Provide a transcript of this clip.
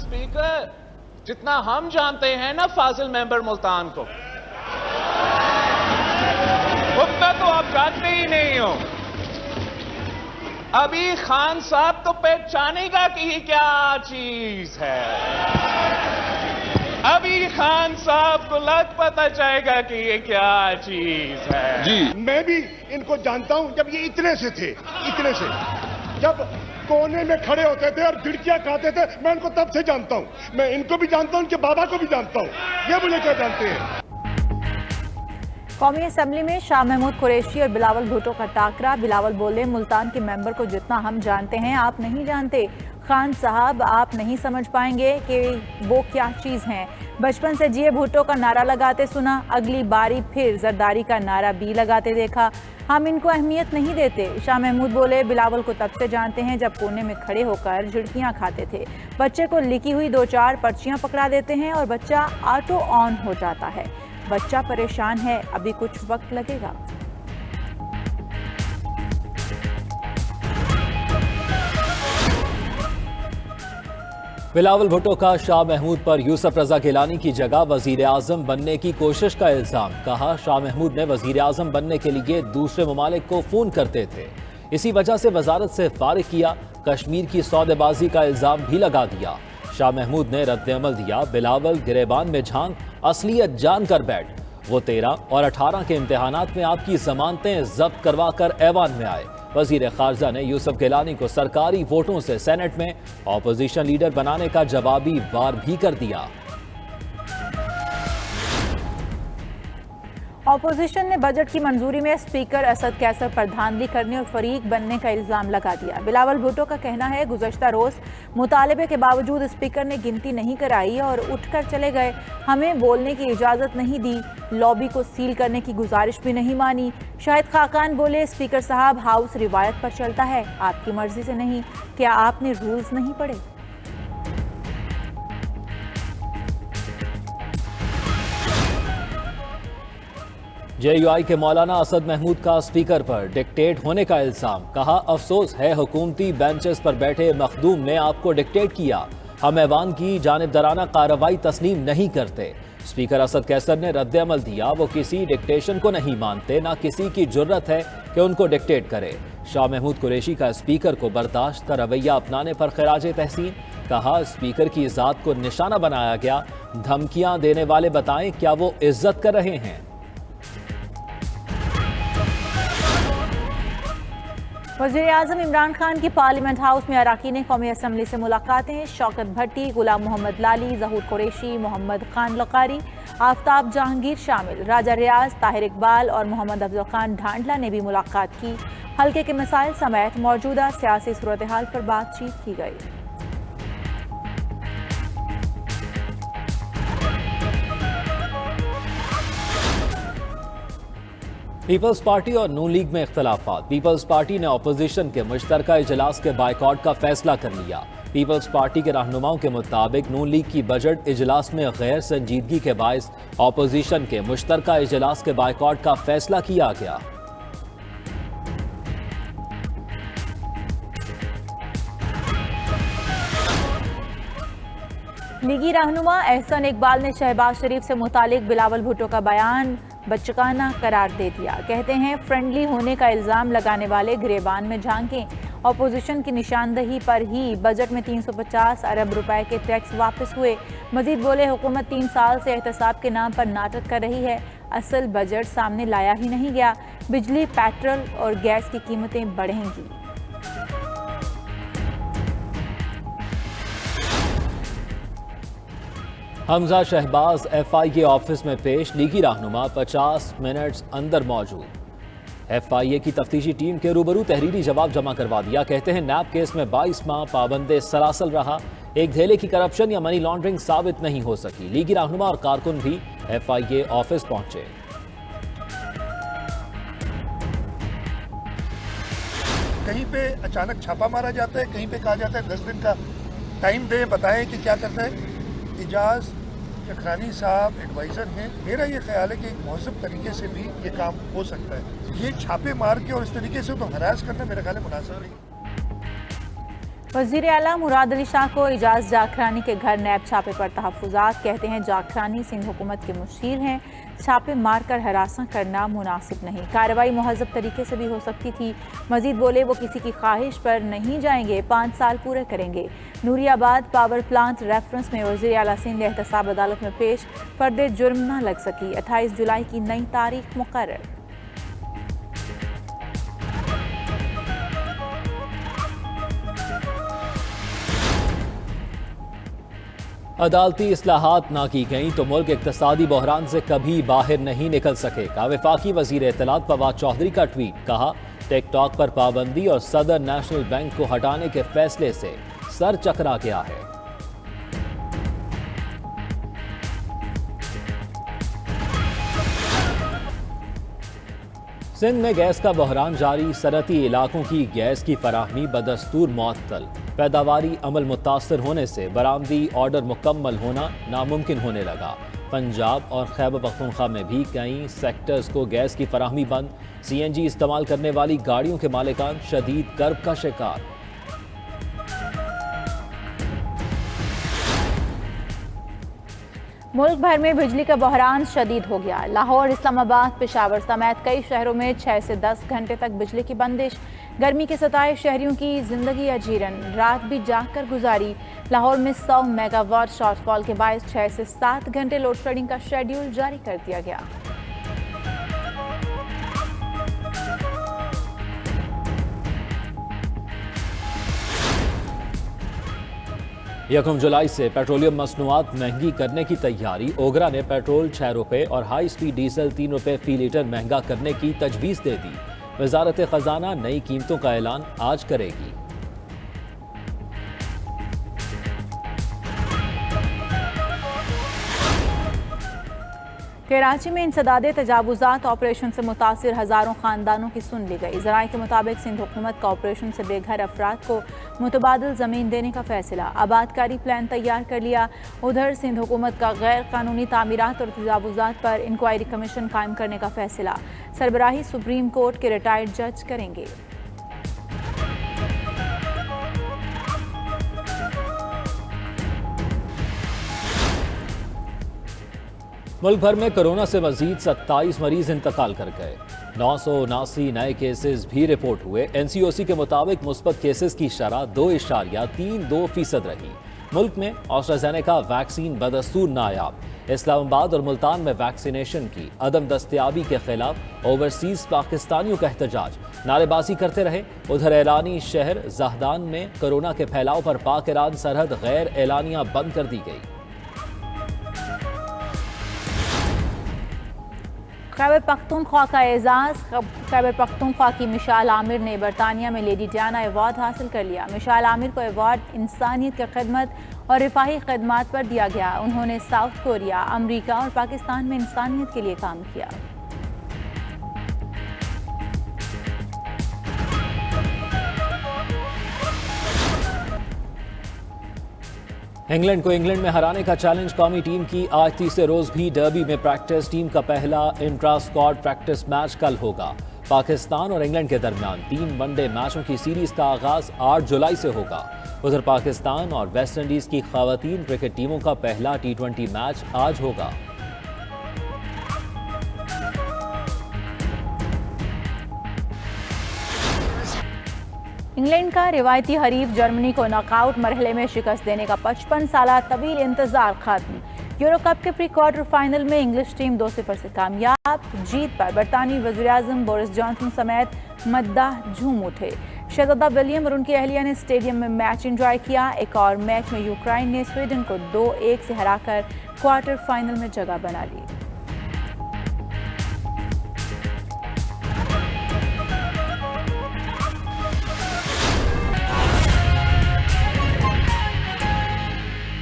Speaker, जितना हम जानते हैं ना फाजिल मेंबर मुल्तान को, उतना तो आप जानते ही नहीं हो। अभी खान साहब तो पहचानेगा कि ये क्या चीज है। अभी खान साहब को लग पता चलेगा कि ये क्या चीज है। जी, मैं भी इनको जानता हूं। जब ये इतने से थे, इतने से, जब कोने में खड़े होते थे और गिड़कियां खाते थे, मैं इनको तब से जानता हूं। मैं इनको भी जानता हूं, इनके बाबा को भी जानता हूं। ये मुझे क्या जानते हैं। कौमी असेंबली में शाह महमूद कुरैशी और बिलावल भुट्टो का टाकरा। बिलावल बोले, मुल्तान के मेंबर को जितना हम जानते हैं आप नहीं जानते। खान साहब, आप नहीं समझ पाएंगे कि वो क्या चीज़ हैं। बचपन से जिए भुट्टो का नारा लगाते सुना, अगली बारी फिर जरदारी का नारा भी लगाते देखा। हम इनको अहमियत नहीं देते। शाह महमूद बोले, बिलावल को तब से जानते हैं जब कोने में खड़े होकर झिड़कियाँ खाते थे। बच्चे को लिखी हुई 2-4 पर्चियाँ पकड़ा देते हैं और बच्चा ऑटो ऑन हो जाता है। बच्चा परेशान है, अभी कुछ वक्त लगेगा। बिलावल भुट्टो का शाह महमूद पर यूसुफ रजा गिलानी की जगह वजीर आजम बनने की कोशिश का इल्जाम। कहा, शाह महमूद ने वजीर आजम बनने के लिए दूसरे ममालिक को फोन करते थे, इसी वजह से वजारत से फारिग किया। कश्मीर की सौदेबाजी का इल्जाम भी लगा दिया। शाह महमूद ने रद्द-ए-अमल दिया, बिलावल गिरेबान में झांक, असलियत जान कर बैठ। वो 13 और 18 के इम्तिहानात में आपकी जमानतें जब्त करवा कर ऐवान में आए। वजीर खारजा ने यूसुफ गिलानी को सरकारी वोटों से सेनेट में ऑपोजिशन लीडर बनाने का जवाबी वार भी कर दिया। ऑपोजिशन ने बजट की मंजूरी में स्पीकर असद कैसर पर धांधली करने और फरीक बनने का इल्जाम लगा दिया। बिलावल भुट्टो का कहना है, गुज़श्ता रोज मुतालबे के बावजूद स्पीकर ने गिनती नहीं कराई और उठकर चले गए। हमें बोलने की इजाज़त नहीं दी, लॉबी को सील करने की गुजारिश भी नहीं मानी। शाहिद खाकान बोले, स्पीकर साहब, हाउस रिवायत पर चलता है, आपकी मर्जी से नहीं। क्या आपने रूल्स नहीं पढ़े? JUI के मौलाना असद महमूद का स्पीकर पर डिक्टेट होने का इल्जाम। कहा, अफसोस है हुकूमती बेंचेस पर बैठे मखदूम ने आपको डिक्टेट किया। हम ऐवान की जानिबदाराना कार्रवाई तस्लीम नहीं करते। स्पीकर असद कैसर ने रद्द-ए-अमल दिया, वो किसी डिक्टेशन को नहीं मानते, ना किसी की जुर्रत है कि उनको डिक्टेट करे। शाह महमूद कुरैशी का स्पीकर को बर्दाश्त का रवैया अपनाने पर खिराज तहसीन। कहा, स्पीकर की इज़्ज़त को निशाना बनाया गया। धमकियां देने वाले बताएं क्या वो इज्जत कर रहे हैं। वज़ीर आज़म इमरान खान की पार्लियामेंट हाउस में अराकीन कौमी असम्बली से मुलाकातें। शौकत भट्टी, गुलाम मोहम्मद लाली, ज़हूर कुरैशी, मोहम्मद खान लकारी, आफ्ताब जहांगीर शामिल। राजा रियाज, ताहिर इकबाल और मोहम्मद अफजल खान ढांडला ने भी मुलाकात की। हल्के के मसाइल समेत मौजूदा सियासी सूरत हाल पर बातचीत की गई। पीपल्स पार्टी और नून लीग में इख्तलाफात। पीपल्स पार्टी ने अपोजिशन के मुश्तरका इजलास के बायकॉट का फैसला कर लिया। पीपल्स पार्टी के रहनुमाओं के मुताबिक नून लीग की बजट इजलास में गैर संजीदगी के बायस अपोजिशन के मुश्तरका इजलास के बायकॉट का फैसला किया गया। लीगी रहनुमा एहसन इकबाल ने शहबाज शरीफ से मुतालिक बिलावल भुट्टो का बयान बचकाना करार दे दिया। कहते हैं, फ्रेंडली होने का इल्ज़ाम लगाने वाले गिरेबान में झांकें। अपोजिशन की निशानदही पर ही बजट में 350 अरब रुपए के टैक्स वापस हुए। मजीद बोले, हुकूमत 3 साल से एहतसाब के नाम पर नाटक कर रही है, असल बजट सामने लाया ही नहीं गया। बिजली, पेट्रोल और गैस की कीमतें बढ़ेंगी। हमजा शहबाज FIA ऑफिस में पेश। लीगी रहनुमा 50 मिनट अंदर मौजूद। FIA की तफ्तीशी टीम के रूबरू तहरीरी जवाब जमा करवा दिया। कहते हैं, नैब केस में 22 माह पाबंदे सरासल रहा, एक धेले की करप्शन या मनी लॉन्ड्रिंग साबित नहीं हो सकी। लीगी रहनुमा और कारकुन भी FIA ऑफिस पहुंचे। कहीं पे अचानक छापा मारा जाता है, कहीं पे कहा जाता है 10 दिन का टाइम दें, बताएं कि क्या करना है। इजाज़ चखरानी साहब एडवाइज़र हैं। मेरा ये ख्याल है कि एक महज़ब तरीके से भी ये काम हो सकता है। ये छापे मार के और इस तरीके से तो हरास करना मेरा ख्याल है मुनासिब नहीं। वज़ीर आला मुराद अली शाह को इजाज़ जाखरानी के घर नैब छापे पर तहफ़्फ़ुज़ात। कहते हैं जाखरानी सिंध हुकूमत के मुशीर हैं, छापे मारकर हरासा करना मुनासिब नहीं, कार्रवाई मुहज़्ज़ब तरीके से भी हो सकती थी। मजीद बोले वो किसी की ख्वाहिश पर नहीं जाएंगे, 5 साल पूरे करेंगे। नूरियाबाद पावर प्लांट रेफरेंस में वज़ीर आला सिंध एहतसाब अदालत में पेश, फर्द जुर्म न लग सकी, 28 जुलाई की नई तारीख मुकर्रर। अदालती इस्लाहात ना की गई तो मुल्क इक्तसादी बहरान से कभी बाहर नहीं निकल सकेगा। वफाकी वजीर इत्तलात फवाद चौधरी का ट्वीट, कहा टिकटॉक पर पाबंदी और सदर नेशनल बैंक को हटाने के फैसले से सर चकरा गया है। सिंध में गैस का बहरान जारी, सनती इलाकों की गैस की फराहमी बदस्तूर मुअत्तल, पैदावारी अमल मुतासर होने से बरामदी ऑर्डर मुकम्मल होना नामुमकिन होने लगा। पंजाब और खैबर पख्तूनख्वा में भी कई सेक्टर्स को गैस की फराहमी बंद, CNG इस्तेमाल करने वाली गाड़ियों के मालिकान शदीद कर्ब का शिकार। मुल्क भर में बिजली का बहरान शदीद हो गया। लाहौर, इस्लामाबाद, पेशावर समेत कई शहरों में 6 से 10 घंटे तक बिजली की बंदिश। गर्मी के सताए शहरियों की जिंदगी अजीरन, रात भी जाग कर गुजारी। लाहौर में 100 मेगावाट शॉर्टफॉल के बायस 6 से 7 घंटे लोड शेडिंग का शेड्यूल जारी कर दिया गया। यकम जुलाई से पेट्रोलियम मसनूआत महंगी करने की तैयारी। ओगरा ने पेट्रोल 6 रुपये और हाई स्पीड डीजल 3 रुपये फी लीटर महंगा करने की तजवीज़ दे दी। वजारत खजाना नई कीमतों का ऐलान आज करेगी। कराची में इंसदादे तजावुजात ऑपरेशन से मुतासिर हज़ारों ख़ानदानों की सुन ली गई। ज़राए के मुताबिक सिंध हुकूमत का ऑपरेशन से बेघर अफराद को मुतबादिल ज़मीन देने का फैसला, आबादकारी प्लान तैयार कर लिया। उधर सिंध हुकूमत का गैर कानूनी तामीरात और तजावुजात पर इंक्वायरी कमीशन कायम करने का फैसला, सरबराही सुप्रीम कोर्ट के रिटायर्ड जज करेंगे। मुल्क भर में कोरोना से मजीद 27 मरीज इंतकाल कर गए। 979 नए केसेस भी रिपोर्ट हुए। NCOC के मुताबिक मुस्बत केसेस की शरह 2.32% रही। मुल्क में ऑस्ट्राजेनेका वैक्सीन बदस्तूर नायाब। इस्लामाबाद और मुल्तान में वैक्सीनेशन की अदम दस्तयाबी के खिलाफ ओवरसीज पाकिस्तानियों का एहतजाज, नारेबाजी करते रहे। उधर ऐलानी शहर जहदान में कोरोना के फैलाव पर पाक ईरान सरहद गैर एलानिया बंद कर दी गई। खैबर पख्तूनख्वा का एजाज़। खैबर पख्तूनख्वा की मिशाल आमिर ने बरतानिया में लेडी डायना अवार्ड हासिल कर लिया। मिशाल आमिर को अवार्ड इंसानियत की खिदमत और रिफाही खदमात पर दिया गया। उन्होंने साउथ कोरिया, अमरीका और पाकिस्तान में इंसानियत के लिए काम किया। इंग्लैंड को इंग्लैंड में हराने का चैलेंज कौमी टीम की। आज तीसरे रोज भी डर्बी में प्रैक्टिस। टीम का पहला इंट्रा स्क्वाड प्रैक्टिस मैच कल होगा। पाकिस्तान और इंग्लैंड के दरमियान 3 वनडे मैचों की सीरीज का आगाज 8 जुलाई से होगा। उधर पाकिस्तान और वेस्ट इंडीज की खवातीन क्रिकेट टीमों का पहला T20 मैच आज होगा। इंग्लैंड का रिवायती हरीफ जर्मनी को नॉकआउट मरहले में शिकस्त देने का 55 साल तवील इंतजार खत्म। यूरो कप के प्री क्वार्टर फाइनल में इंग्लिश टीम 2-0 से कामयाब। जीत पर बरतानी वज़ीर-ए-आज़म बोरिस जॉनसन समेत मद्दाह झूम उठे। शहजादा विलियम और उनकी अहलिया ने स्टेडियम में मैच एंजॉय किया। एक और मैच में यूक्रेन ने स्वीडन को 2-1 से हराकर क्वार्टर फाइनल में जगह बना ली।